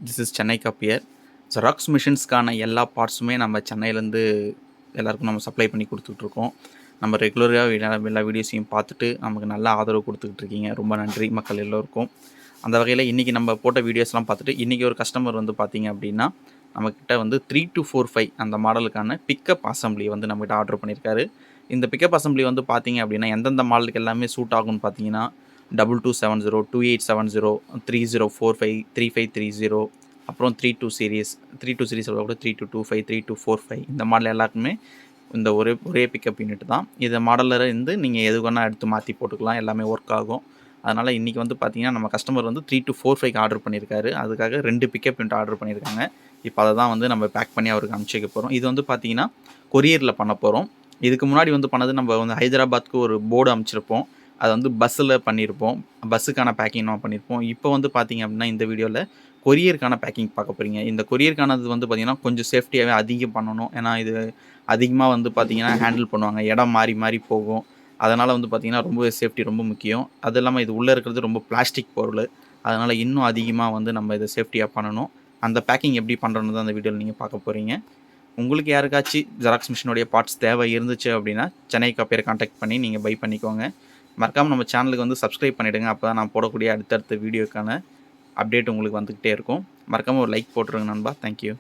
This is Chennai Copier. Xerox மிஷின்ஸ்க்கான எல்லா பார்ட்ஸுமே நம்ம சென்னையிலேருந்து எல்லாருக்கும் நம்ம சப்ளை பண்ணி கொடுத்துட்ருக்கோம். நம்ம ரெகுலராக எல்லா வீடியோஸையும் பார்த்துட்டு நமக்கு நல்ல ஆதரவு கொடுத்துக்கிட்டு இருக்கீங்க. ரொம்ப நன்றி மக்கள் எல்லோருக்கும். அந்த வகையில் இன்றைக்கி நம்ம போட்ட வீடியோஸ்லாம் பார்த்துட்டு இன்றைக்கி ஒரு கஸ்டமர் வந்து பார்த்திங்க அப்படின்னா நம்மக்கிட்ட வந்து 3245 அந்த மாடலுக்கான பிக்கப் அசம்பிளி வந்து நம்மகிட்ட ஆர்டர் பண்ணியிருக்காரு. இந்த பிக்கப் அசம்பிளி வந்து பார்த்திங்க அப்படின்னா எந்தெந்த மாடலுக்கு எல்லாமே சூட் ஆகும்னு பார்த்தீங்கன்னா 2270, 2870, 3045, 3530, அப்புறம் 32 சீரீஸ் 32 சீரீஸில் கூட 3225, 3245 இந்த மாடல் எல்லாருக்குமே இந்த ஒரே பிக்கப் யூனிட் தான். இந்த மாடலில் இருந்து நீங்கள் எது வேணால் எடுத்து மாற்றி போட்டுக்கலாம், எல்லாமே ஒர்க் ஆகும். அதனால் இன்றைக்கி வந்து பார்த்திங்கன்னா நம்ம கஸ்டமர் வந்து 3245 ஆர்டர் பண்ணியிருக்காரு. அதுக்காக 2 பிக்கப் யூனிட் ஆர்டர் பண்ணியிருக்காங்க. இப்போ அதை தான் வந்து நம்ம பேக் பண்ணி அவருக்கு அனுப்பிச்சி வைக்க போகிறோம். இது வந்து பார்த்திங்கன்னா கொரியரில் பண்ண போகிறோம். இதுக்கு முன்னாடி வந்து பண்ணது நம்ம வந்து ஹைதராபாத்துக்கு ஒரு போர்டு அனுப்பிச்சிருப்போம். அதை வந்து பஸ்ஸில் பண்ணியிருப்போம், பஸ்ஸுக்கான பேக்கிங் நம்ம பண்ணியிருப்போம். இப்போ வந்து பார்த்திங்க அப்படின்னா இந்த வீடியோவில் கொரியருக்கான பேக்கிங் பார்க்க போகிறீங்க. இந்த கொரியருக்கானது வந்து பார்த்திங்கன்னா கொஞ்சம் சேஃப்டியாகவே அதிகம் பண்ணணும். ஏன்னா இது அதிகமாக வந்து பார்த்திங்கன்னா ஹேண்டில் பண்ணுவாங்க, இடம் மாறி மாறி போகும். அதனால் வந்து பார்த்திங்கன்னா ரொம்ப சேஃப்டி ரொம்ப முக்கியம். அது இல்லாமல் இது உள்ளே இருக்கிறது ரொம்ப பிளாஸ்டிக் பொருள். அதனால் இன்னும் அதிகமாக வந்து நம்ம இதை சேஃப்டியாக பண்ணணும். அந்த பேக்கிங் எப்படி பண்ணுறோன்னு தான் அந்த வீடியோவில் நீங்கள் பார்க்க போகிறீங்க. உங்களுக்கு யாருக்காச்சும் ஜெராக்ஸ் மிஷினுடைய பார்ட்ஸ் தேவை இருந்துச்சு அப்படின்னா சென்னை Copier கான்டாக்ட் பண்ணி நீங்கள் பை பண்ணிக்கோங்க. மறக்காமல் நம்ம சேனலுக்கு வந்து சப்ஸ்கிரைப் பண்ணிவிடுங்க. அப்போ தான் நான் போடக்கூடிய அடுத்தடுத்த வீடியோக்கான அப்டேட் உங்களுக்கு வந்துக்கிட்டே இருக்கும். மறக்காமல் ஒரு லைக் போட்டுருங்க நண்பா. தேங்க்யூ.